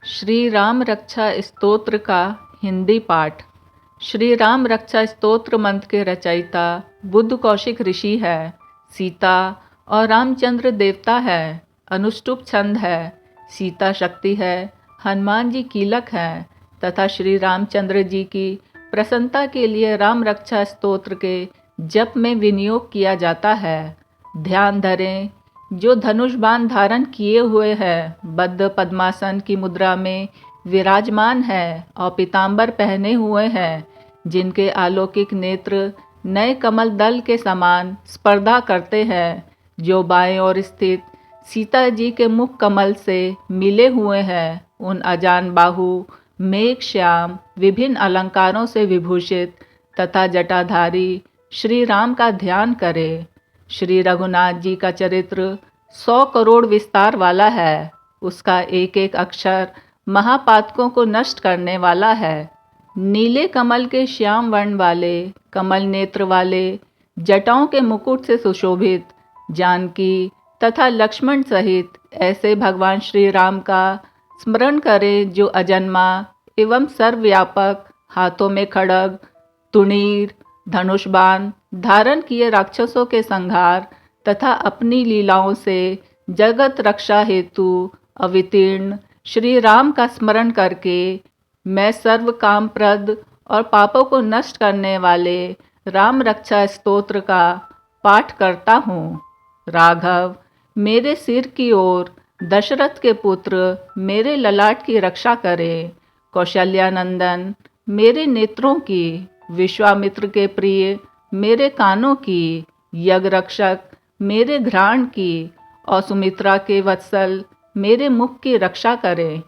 श्री राम रक्षा स्तोत्र का हिंदी पाठ। श्री राम रक्षा स्तोत्र मंत्र के रचयिता बुद्ध कौशिक ऋषि है। सीता और रामचंद्र देवता है। अनुष्टुप छंद है। सीता शक्ति है। हनुमान जी कीलक हैं तथा श्री रामचंद्र जी की प्रसन्नता के लिए राम रक्षा स्तोत्र के जप में विनियोग किया जाता है। ध्यान धरें, जो धनुष बाण धारण किए हुए है, बद्ध पद्मासन की मुद्रा में विराजमान है और पीतांबर पहने हुए हैं, जिनके अलौकिक नेत्र नए कमल दल के समान स्पर्धा करते हैं, जो बाएं ओर स्थित सीता जी के मुख कमल से मिले हुए हैं, उन अजान बाहु मेघ श्याम विभिन्न अलंकारों से विभूषित तथा जटाधारी श्री राम का ध्यान करें। श्री रघुनाथ जी का चरित्र 100 करोड़ विस्तार वाला है। उसका एक एक अक्षर महापातकों को नष्ट करने वाला है। नीले कमल के श्याम वर्ण वाले, कमल नेत्र वाले, जटाओं के मुकुट से सुशोभित जानकी तथा लक्ष्मण सहित ऐसे भगवान श्री राम का स्मरण करें, जो अजन्मा एवं सर्वव्यापक, हाथों में खड्ग, तुणीर, धनुष बाण धारण किए राक्षसों के संहार तथा अपनी लीलाओं से जगत रक्षा हेतु अवितीर्ण श्री राम का स्मरण करके मैं सर्व कामप्रद और पापों को नष्ट करने वाले राम रक्षा स्तोत्र का पाठ करता हूँ। राघव, मेरे सिर की ओर दशरथ के पुत्र मेरे ललाट की रक्षा करें। कौशल्यानंदन, मेरे नेत्रों की। विश्वामित्र के प्रिय, मेरे कानों की। यज्ञ रक्षक, मेरे घ्राण की। और सुमित्रा के वत्सल, मेरे मुख की रक्षा करें।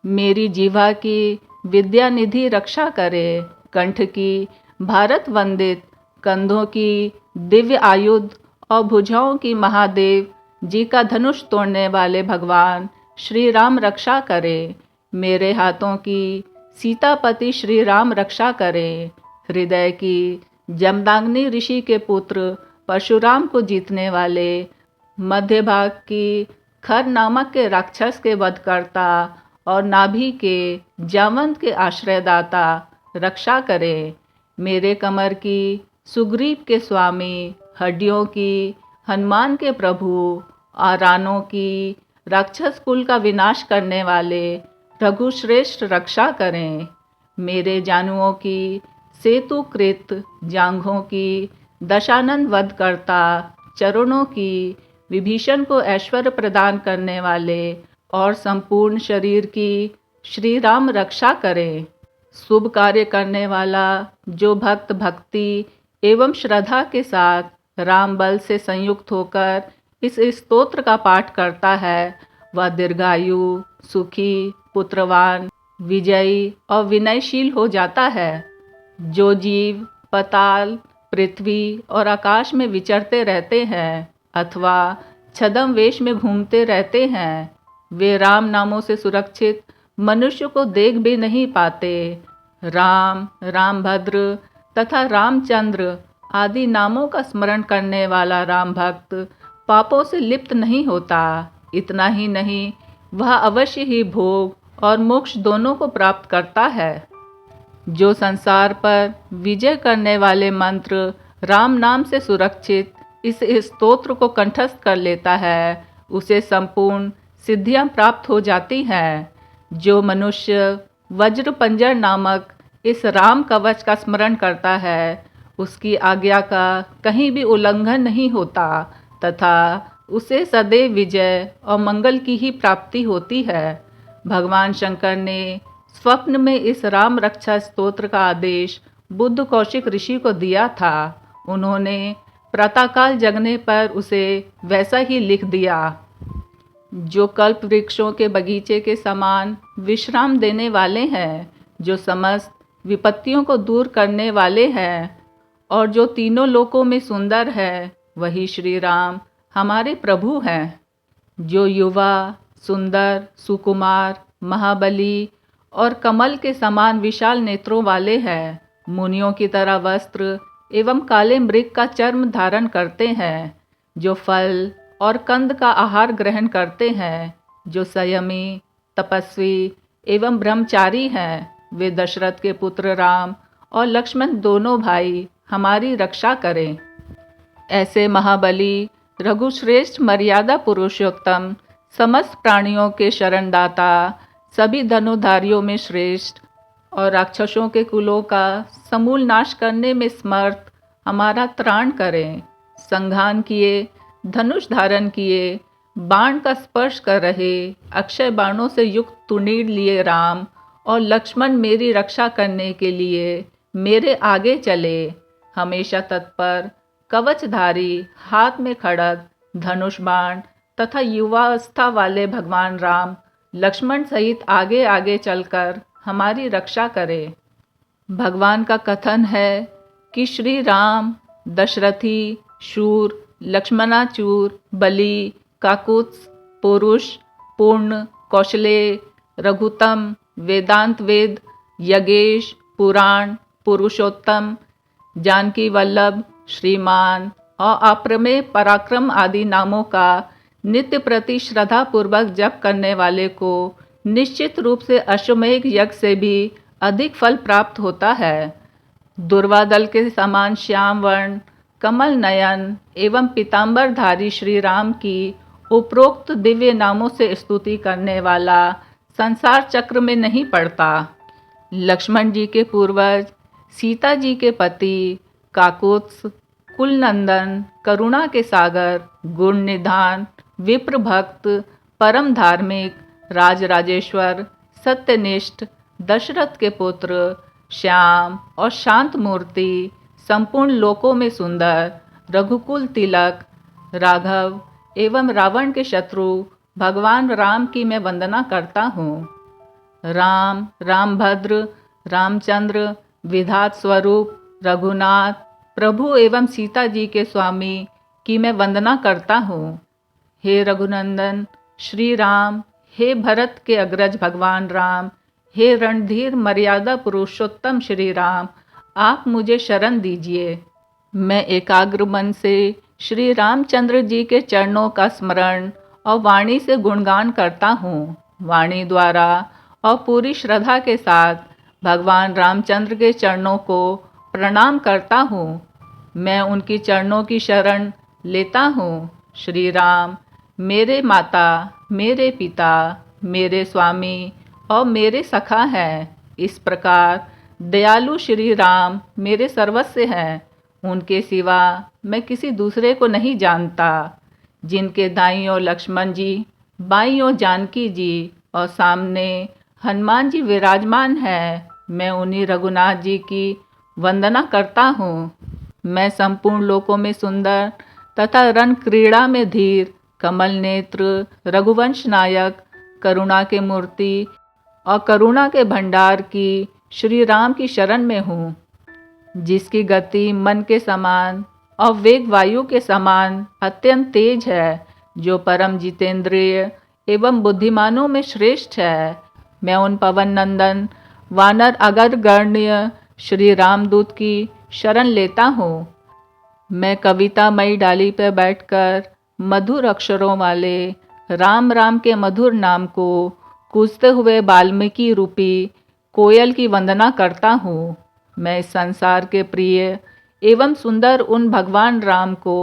मेरी जीवा की विद्यानिधि रक्षा करे। कंठ की भारत वंदित, कंधों की दिव्य आयुध और भुजाओं की महादेव जी का धनुष तोड़ने वाले भगवान श्री राम रक्षा करे। मेरे हाथों की सीतापति श्री राम रक्षा करें। हृदय की जमदाग्नि ऋषि के पुत्र परशुराम को जीतने वाले, मध्य भाग की खर नामक के राक्षस के वधकर्ता और नाभि के जावंत के आश्रयदाता रक्षा करें। मेरे कमर की सुग्रीव के स्वामी, हड्डियों की हनुमान के प्रभु, आरानों की राक्षस कुल का विनाश करने वाले रघुश्रेष्ठ रक्षा करें। मेरे जानुओं की सेतुकृत, जांघों की दशानन वध करता, चरणों की विभीषण को ऐश्वर्य प्रदान करने वाले और संपूर्ण शरीर की श्री राम रक्षा करें। शुभ कार्य करने वाला जो भक्त भक्ति एवं श्रद्धा के साथ राम बल से संयुक्त होकर इस स्तोत्र का पाठ करता है, वह दीर्घायु, सुखी, पुत्रवान, विजयी और विनयशील हो जाता है। जो जीव पाताल, पृथ्वी और आकाश में विचरते रहते हैं अथवा छद्म वेश में घूमते रहते हैं, वे राम नामों से सुरक्षित मनुष्य को देख भी नहीं पाते। राम, रामभद्र तथा रामचंद्र आदि नामों का स्मरण करने वाला राम भक्त पापों से लिप्त नहीं होता। इतना ही नहीं, वह अवश्य ही भोग और मोक्ष दोनों को प्राप्त करता है। जो संसार पर विजय करने वाले मंत्र राम नाम से सुरक्षित इस स्तोत्र को कंठस्थ कर लेता है, उसे संपूर्ण सिद्धियां प्राप्त हो जाती हैं। जो मनुष्य वज्र पंजर नामक इस राम कवच का स्मरण करता है, उसकी आज्ञा का कहीं भी उल्लंघन नहीं होता तथा उसे सदैव विजय और मंगल की ही प्राप्ति होती है। भगवान शंकर ने स्वप्न में इस राम रक्षा स्तोत्र का आदेश बुद्ध कौशिक ऋषि को दिया था। उन्होंने प्रातःकाल जगने पर उसे वैसा ही लिख दिया। जो कल्प वृक्षों के बगीचे के समान विश्राम देने वाले हैं, जो समस्त विपत्तियों को दूर करने वाले हैं और जो तीनों लोकों में सुंदर है, वही श्री राम हमारे प्रभु हैं। जो युवा, सुंदर, सुकुमार, महाबली और कमल के समान विशाल नेत्रों वाले हैं, मुनियों की तरह वस्त्र एवं काले मृग का चर्म धारण करते हैं, जो फल और कंद का आहार ग्रहण करते हैं, जो संयमी, तपस्वी एवं ब्रह्मचारी हैं। वे दशरथ के पुत्र राम और लक्ष्मण दोनों भाई हमारी रक्षा करें। ऐसे महाबली, रघुश्रेष्ठ, मर्यादा पुरुषोत्तम, समस्त प्राणियों के शरणदाता, सभी धनुधारियों में श्रेष्ठ और राक्षसों के कुलों का समूल नाश करने में समर्थ हमारा त्राण करें। संघान किए, धनुष धारण किए, बाण का स्पर्श कर रहे, अक्षय बाणों से युक्त तुनीर लिए राम और लक्ष्मण मेरी रक्षा करने के लिए मेरे आगे चले। हमेशा तत्पर, कवचधारी, हाथ में खड़ग, धनुष बाण तथा युवावस्था वाले भगवान राम लक्ष्मण सहित आगे आगे चलकर हमारी रक्षा करे। भगवान का कथन है कि श्री राम दशरथी, शूर, लक्ष्मणाचूर, बली, काकुत्स, पुरुष, पूर्ण, कौशले, रघुतम, वेदांत वेद, यगेश, पुराण, पुरुषोत्तम, जानकी वल्लभ, श्रीमान और अप्रमेय पराक्रम आदि नामों का नित्य प्रति श्रद्धा पूर्वक जप करने वाले को निश्चित रूप से अश्वमेध यज्ञ से भी अधिक फल प्राप्त होता है। दुर्वादल के समान श्याम वर्ण, कमल नयन एवं पीताम्बरधारी श्री राम की उपरोक्त दिव्य नामों से स्तुति करने वाला संसार चक्र में नहीं पड़ता। लक्ष्मण जी के पूर्वज, सीता जी के पति, काकुत्स, कुलनंदन, करुणा के सागर, गुण निधान, विप्र भक्त, परम धार्मिक, राजराजेश्वर, सत्यनिष्ठ, दशरथ के पुत्र, श्याम और शांत मूर्ति, संपूर्ण लोकों में सुंदर, रघुकुल तिलक, राघव एवं रावण के शत्रु भगवान राम की मैं वंदना करता हूँ। राम, रामभद्र, रामचंद्र, विधात स्वरूप, रघुनाथ, प्रभु एवं सीता जी के स्वामी की मैं वंदना करता हूँ। हे रघुनंदन श्री राम, हे भरत के अग्रज भगवान राम, हे रणधीर मर्यादा पुरुषोत्तम श्री राम, आप मुझे शरण दीजिए। मैं एकाग्र मन से श्री रामचंद्र जी के चरणों का स्मरण और वाणी से गुणगान करता हूँ। वाणी द्वारा और पूरी श्रद्धा के साथ भगवान रामचंद्र के चरणों को प्रणाम करता हूँ। मैं उनकी चरणों की शरण लेता हूँ। श्री राम मेरे माता, मेरे पिता, मेरे स्वामी और मेरे सखा हैं। इस प्रकार दयालु श्री राम मेरे सर्वस्व हैं। उनके सिवा मैं किसी दूसरे को नहीं जानता। जिनके दाईं ओर लक्ष्मण जी, बाईं ओर जानकी जी और सामने हनुमान जी विराजमान हैं, मैं उन्हीं रघुनाथ जी की वंदना करता हूँ। मैं संपूर्ण लोकों में सुंदर तथा रण क्रीड़ा में धीर, कमल नेत्र, रघुवंश नायक, करुणा के मूर्ति और करुणा के भंडार की श्री राम की शरण में हूँ। जिसकी गति मन के समान और वेग वायु के समान अत्यंत तेज है, जो परम जितेंद्रिय एवं बुद्धिमानों में श्रेष्ठ है, मैं उन पवन नंदन वानर अगर गण्य श्री रामदूत की शरण लेता हूँ। मैं कवितामयी डाली पर बैठकर मधुर अक्षरों वाले राम राम के मधुर नाम को कूजते हुए वाल्मीकि रूपी कोयल की वंदना करता हूँ। मैं इस संसार के प्रिय एवं सुंदर उन भगवान राम को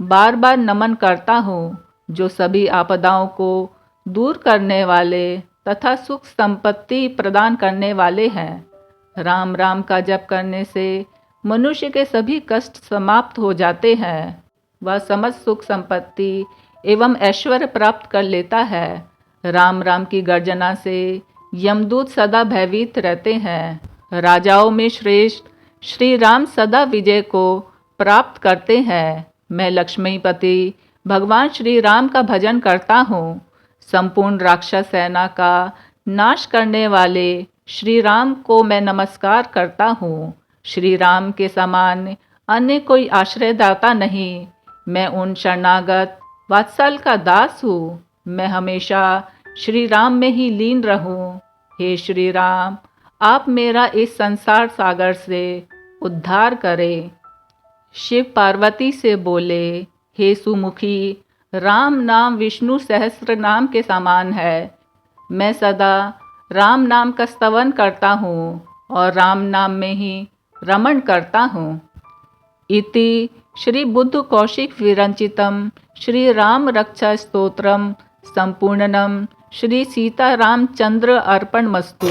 बार बार नमन करता हूँ, जो सभी आपदाओं को दूर करने वाले तथा सुख संपत्ति प्रदान करने वाले हैं। राम राम का जप करने से मनुष्य के सभी कष्ट समाप्त हो जाते हैं। वह समस्त सुख संपत्ति एवं ऐश्वर्य प्राप्त कर लेता है। राम राम की गर्जना से यमदूत सदा भयभीत रहते हैं। राजाओं में श्रेष्ठ श्री राम सदा विजय को प्राप्त करते हैं। मैं लक्ष्मीपति भगवान श्री राम का भजन करता हूँ। संपूर्ण राक्षस सेना का नाश करने वाले श्री राम को मैं नमस्कार करता हूँ। श्री राम के समान अन्य कोई आश्रयदाता नहीं। मैं उन शरणागत वात्सल का दास हूँ। मैं हमेशा श्री राम में ही लीन रहूं। हे श्री राम, आप मेरा इस संसार सागर से उद्धार करें। शिव पार्वती से बोले, हे सुमुखी, राम नाम विष्णु सहस्त्र नाम के समान है। मैं सदा राम नाम का स्तवन करता हूँ और राम नाम में ही रमण करता हूँ। इति श्री बुद्ध कौशिक विरंचितम श्री राम रक्षा स्तोत्रम संपूर्णनम श्री सीता रामचंद्र अर्पणमस्तु।